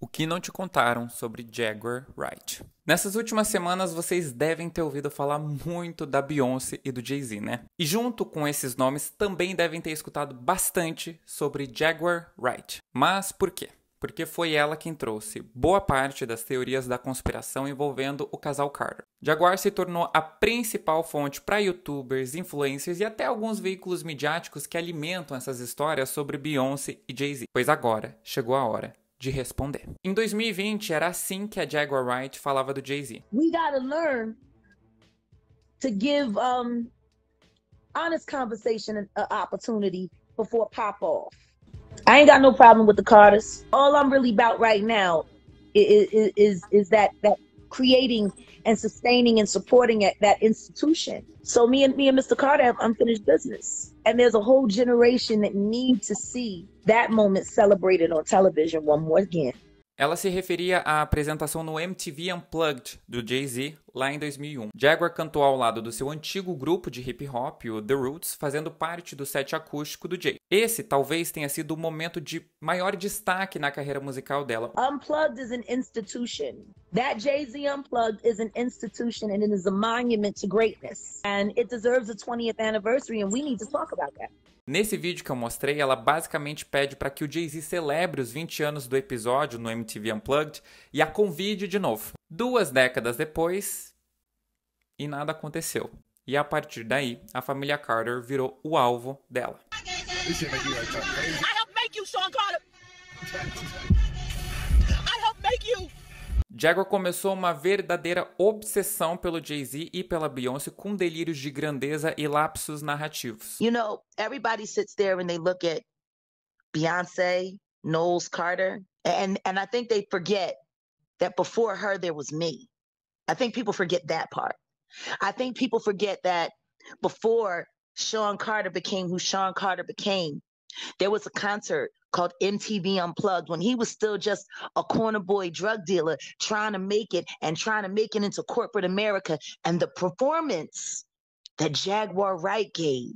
O que não te contaram sobre Jaguar Wright? Nessas últimas semanas vocês devem ter ouvido falar muito da Beyoncé e do Jay-Z, né? E junto com esses nomes também devem ter escutado bastante sobre Jaguar Wright. Mas por quê? Porque foi ela quem trouxe boa parte das teorias da conspiração envolvendo o casal Carter. Jaguar se tornou a principal fonte para youtubers, influencers e até alguns veículos midiáticos que alimentam essas histórias sobre Beyoncé e Jay-Z. Pois agora chegou a hora de responder. Em 2020, era assim que a Jaguar Wright falava do Jay-Z. We gotta learn to give honest conversation an opportunity before pop off. I ain't got no problem with the Carters. All I'm really about right now is that creating and sustaining and supporting that institution. So me and Mr. Carter have unfinished business. And there's a whole generation that need to see that moment celebrated on television one more again. Ela se referia à apresentação no MTV Unplugged do Jay-Z lá em 2001. Jaguar cantou ao lado do seu antigo grupo de hip hop, o The Roots, fazendo parte do set acústico do Jay. Esse talvez tenha sido o momento de maior destaque na carreira musical dela. Unplugged is an institution. That Jay-Z Unplugged is an institution and it is a monument to greatness. And it deserves a 20th anniversary and we need to talk about that. Nesse vídeo que eu mostrei, ela basicamente pede para que o Jay-Z celebre os 20 anos do episódio no MTV Unplugged e a convide de novo. 2 décadas depois, e nada aconteceu. E a partir daí, a família Carter virou o alvo dela. Jaguar começou uma verdadeira obsessão pelo Jay-Z e pela Beyoncé com delírios de grandeza e lapsos narrativos. You know, everybody sits there and they look at Beyoncé, Knowles Carter, and I think they forget that before her there was me. I think people forget that part. I think people forget that before Sean Carter became who Sean Carter became, there was a concert called MTV Unplugged when he was still just a corner boy drug dealer trying to make it into corporate America. And the performance that Jaguar Wright gave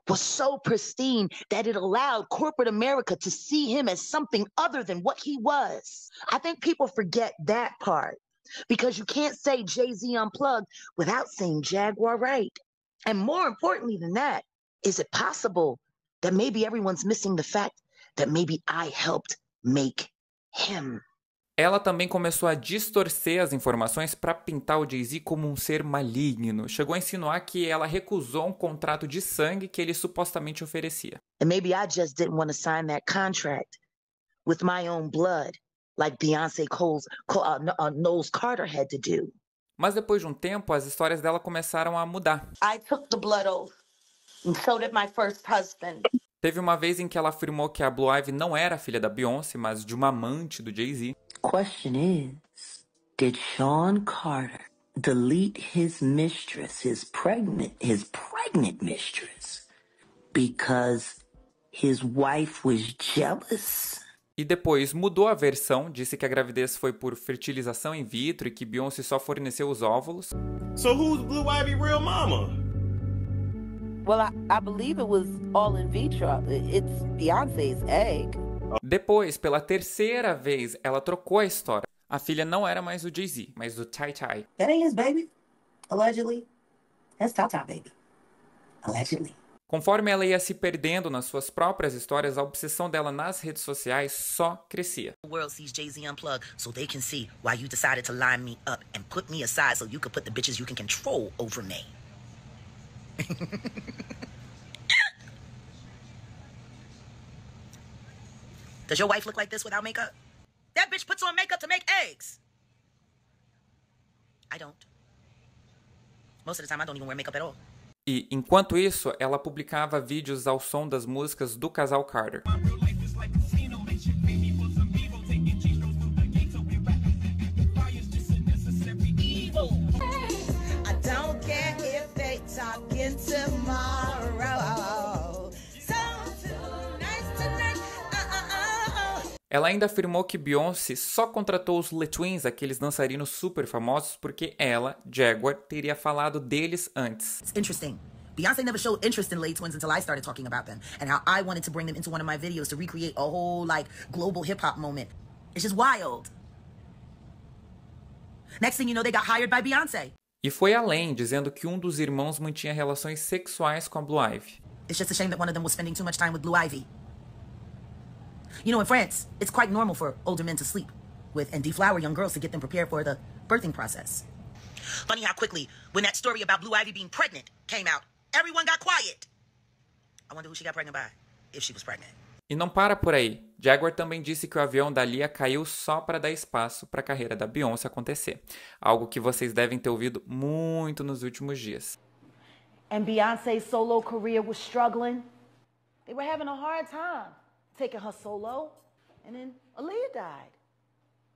was so pristine that it allowed corporate America to see him as something other than what he was. I think people forget that part because you can't say Jay-Z Unplugged without saying Jaguar Wright. And more importantly than that, is it possible that maybe everyone's missing the fact that maybe I helped make him? Ela também começou a distorcer as informações para pintar o Jay-Z como um ser maligno. Chegou a insinuar que ela recusou um contrato de sangue que ele supostamente oferecia. And maybe I just didn't want to sign that contract with my own blood, like Beyoncé Knowles Carter had to do. Mas depois de um tempo, as histórias dela começaram a mudar. I took the blood oath, and so did my first husband. Teve uma vez em que ela afirmou que a Blue Ivy não era filha da Beyoncé, mas de uma amante do Jay-Z. Question is, did Sean Carter delete his mistress, his pregnant mistress, because his wife was jealous? E depois mudou a versão, disse que a gravidez foi por fertilização in vitro e que Beyoncé só forneceu os óvulos. So who's Blue Ivy real mama? Well, I believe it was all in vitro. It's Beyoncé's egg. Depois, pela terceira vez, ela trocou a história. A filha não era mais do Jay-Z, mas do Ty Ty. That ain't his baby, allegedly. That's Tata baby, allegedly. Conforme ela ia se perdendo nas suas próprias histórias, a obsessão dela nas redes sociais só crescia. The world sees Jay-Z Unplugged so they can see why you decided to line me up and put me aside so you could put the bitches you can control over me. Does your wife look like this without makeup? That bitch puts on makeup to make eggs. I don't. Most of the time I don't even wear makeup at all. E, enquanto isso, ela publicava vídeos ao som das músicas do casal Carter. Ela ainda afirmou que Beyoncé só contratou os Le Twins, aqueles dançarinos super famosos, porque ela, Jaguar, teria falado deles antes. It's interesting. Beyoncé never showed interest in Lay Twins until I started talking about them and how I wanted to bring them into one of my videos to recreate a whole like global hip hop moment. It's just wild. Next thing you know, they got hired by Beyonce. E foi além, dizendo que um dos irmãos mantinha relações sexuais com a Blue Ivy. It's just a shame that one of them was spending too much time with Blue Ivy. You know, in France, it's quite normal for older men to sleep with and deflower young girls to get them prepared for the birthing process. Funny how quickly, when that story about Blue Ivy being pregnant came out, everyone got quiet. I wonder who she got pregnant by, if she was pregnant. E não para por aí. Jaguar também disse que o avião da Lia caiu só para dar espaço para a carreira da Beyoncé acontecer. Algo que vocês devem ter ouvido muito nos últimos dias. And Beyonce's solo career was struggling. They were having a hard time taking her solo. And then Aaliyah died.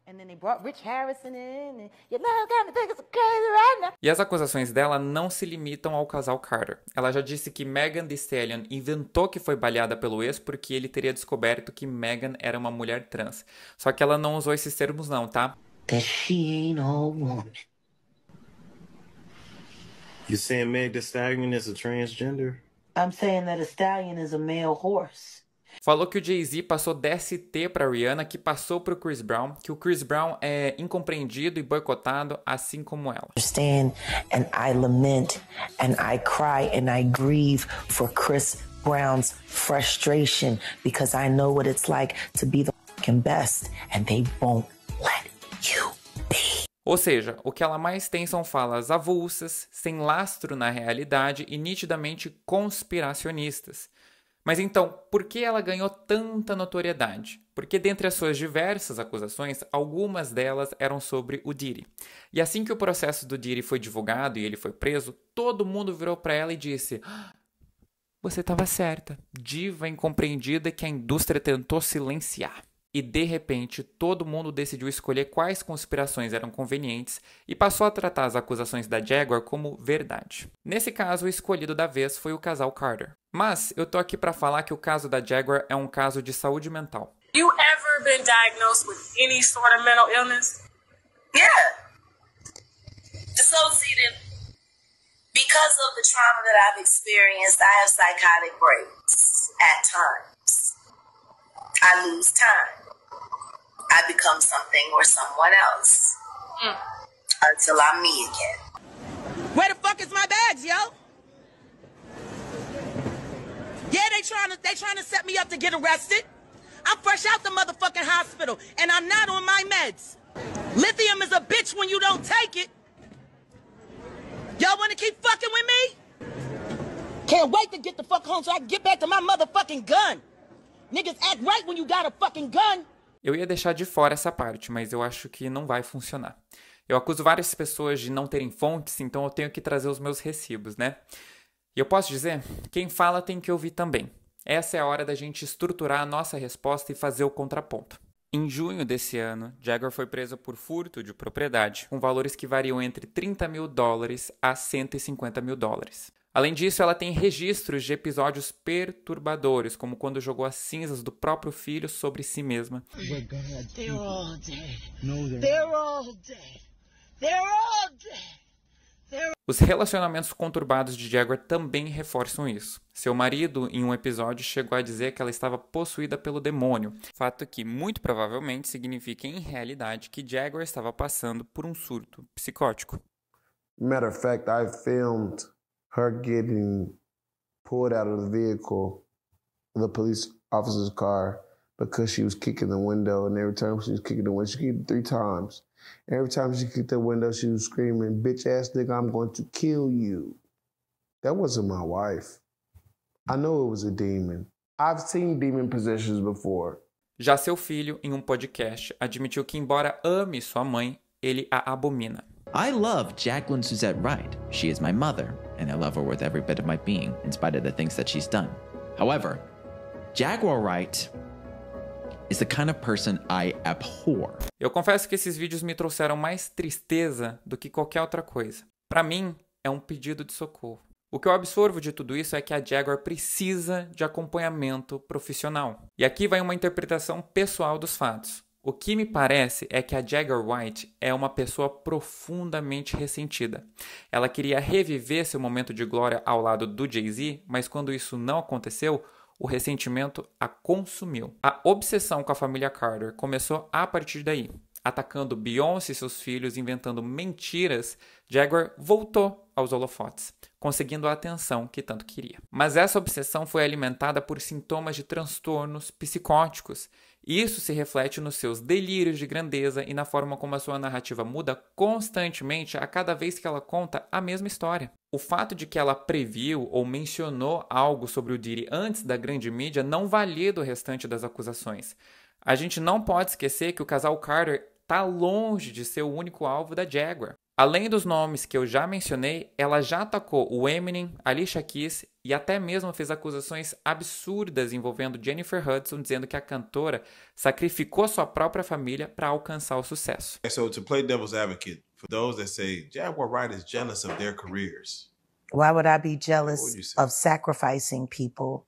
And then they brought Rich Harrison in. And you know, kind of think it's crazy right now. E as acusações dela não se limitam ao casal Carter. Ela já disse que Megan Thee Stallion inventou que foi baleada pelo ex porque ele teria descoberto que Megan era uma mulher trans. Só que ela não usou esses termos não, tá? That she ain't all woman. You saying Meg Thee Stallion is a transgender? I'm saying that a stallion is a male horse. Falou que o Jay-Z passou DST para Rihanna, que passou para o Chris Brown, que o Chris Brown é incompreendido e boicotado, assim como ela. Understand and I lament and I cry and I grieve for Chris Brown's frustration because I know what it's like to be the fucking best and they won't let you be. Ou seja, o que ela mais tem são falas avulsas, sem lastro na realidade e nitidamente conspiracionistas. Mas então, por que ela ganhou tanta notoriedade? Porque dentre as suas diversas acusações, algumas delas eram sobre o Diddy. E assim que o processo do Diddy foi divulgado e ele foi preso, todo mundo virou para ela e disse: "Você estava certa, diva incompreendida que a indústria tentou silenciar." E de repente, todo mundo decidiu escolher quais conspirações eram convenientes e passou a tratar as acusações da Jaguar como verdade. Nesse caso, o escolhido da vez foi o casal Carter. Mas eu tô aqui para falar que o caso da Jaguar é um caso de saúde mental. You ever been diagnosed with any sort of mental illness? Yeah. Dissociative. Because of the trauma that I've experienced, I have psychotic breaks at times. I lose time. I become something or someone else. Until I'm me again. Where the fuck is my bags, yo? Yeah, they trying to set me up to get arrested. I'm fresh out the motherfucking hospital, and I'm not on my meds. Lithium is a bitch when you don't take it. Y'all wanna keep fucking with me? Can't wait to get the fuck home so I can get back to my motherfucking gun. Niggas act right when you got a fucking gun. Eu ia deixar de fora essa parte, mas eu acho que não vai funcionar. Eu acuso várias pessoas de não terem fontes, então eu tenho que trazer os meus recibos, né? E eu posso dizer, quem fala tem que ouvir também. Essa é a hora da gente estruturar a nossa resposta e fazer o contraponto. Em junho desse ano, Jaguar foi presa por furto de propriedade, com valores que variam entre $30 mil a $150 mil. Além disso, ela tem registros de episódios perturbadores, como quando jogou as cinzas do próprio filho sobre si mesma. They're all dead. They're all dead. They're all dead. Os relacionamentos conturbados de Jaguar também reforçam isso. Seu marido, em um episódio, chegou a dizer que ela estava possuída pelo demônio, fato que muito provavelmente significa em realidade que Jaguar estava passando por um surto psicótico. Matter of fact, I filmed her getting pulled out of the vehicle, the police officer's car, because she was kicking the window, and every time she was kicking the window, she kicked it 3 times. Every time she kicked the window, she was screaming, "Bitch ass nigga, I'm going to kill you." That wasn't my wife. I know it was a demon. I've seen demon possessions before. Já seu filho, em um podcast, admitiu que embora ame sua mãe, ele a abomina. I love Jacqueline Suzette Wright. She is my mother, and I love her with every bit of my being, in spite of the things that she's done. However, Jaguar Wright is the kind of person I abhor. Eu confesso que esses vídeos me trouxeram mais tristeza do que qualquer outra coisa. Para mim, é um pedido de socorro. O que eu absorvo de tudo isso é que a Jaguar precisa de acompanhamento profissional. E aqui vai uma interpretação pessoal dos fatos. O que me parece é que a Jaguar Wright é uma pessoa profundamente ressentida. Ela queria reviver seu momento de glória ao lado do Jay-Z, mas quando isso não aconteceu, o ressentimento a consumiu. A obsessão com a família Carter começou a partir daí. Atacando Beyoncé e seus filhos, inventando mentiras, Jaguar voltou aos holofotes, conseguindo a atenção que tanto queria. Mas essa obsessão foi alimentada por sintomas de transtornos psicóticos. Isso se reflete nos seus delírios de grandeza e na forma como a sua narrativa muda constantemente a cada vez que ela conta a mesma história. O fato de que ela previu ou mencionou algo sobre o Diddy antes da grande mídia não valida o restante das acusações. A gente não pode esquecer que o casal Carter está longe de ser o único alvo da Jaguar. Além dos nomes que eu já mencionei, ela já atacou o Eminem, Alicia Keys e até mesmo fez acusações absurdas envolvendo Jennifer Hudson, dizendo que a cantora sacrificou sua própria família para alcançar o sucesso. So to play devil's advocate, for those that say Jaguar Wright is jealous of their careers. Why would I be jealous of sacrificing people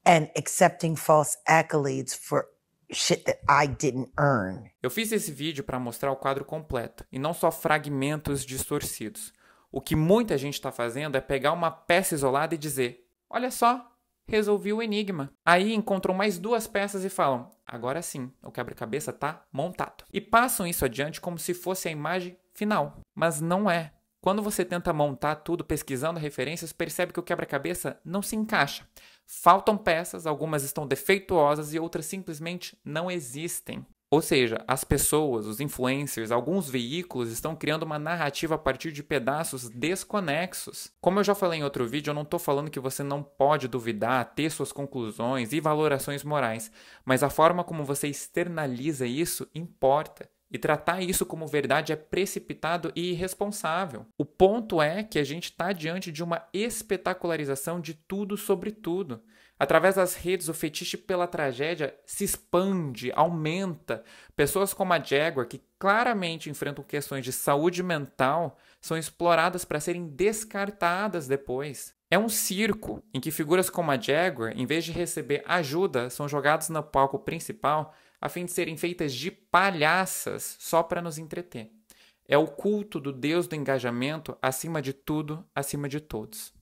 and accepting false accolades for shit that I didn't earn? Eu fiz esse vídeo para mostrar o quadro completo e não só fragmentos distorcidos. O que muita gente está fazendo é pegar uma peça isolada e dizer: olha só, resolvi o enigma. Aí encontram mais 2 peças e falam: agora sim, o quebra-cabeça está montado. E passam isso adiante como se fosse a imagem final. Mas não é. Quando você tenta montar tudo pesquisando referências, percebe que o quebra-cabeça não se encaixa. Faltam peças, algumas estão defeituosas e outras simplesmente não existem. Ou seja, as pessoas, os influencers, alguns veículos estão criando uma narrativa a partir de pedaços desconexos. Como eu já falei em outro vídeo, eu não estou falando que você não pode duvidar, ter suas conclusões e valorações morais, mas a forma como você externaliza isso importa. E tratar isso como verdade é precipitado e irresponsável. O ponto é que a gente está diante de uma espetacularização de tudo sobre tudo. Através das redes, o fetiche pela tragédia se expande, aumenta. Pessoas como a Jaguar, que claramente enfrentam questões de saúde mental, são exploradas para serem descartadas depois. É um circo em que figuras como a Jaguar, em vez de receber ajuda, são jogadas no palco principal a fim de serem feitas de palhaças só para nos entreter. É o culto do Deus do engajamento acima de tudo, acima de todos.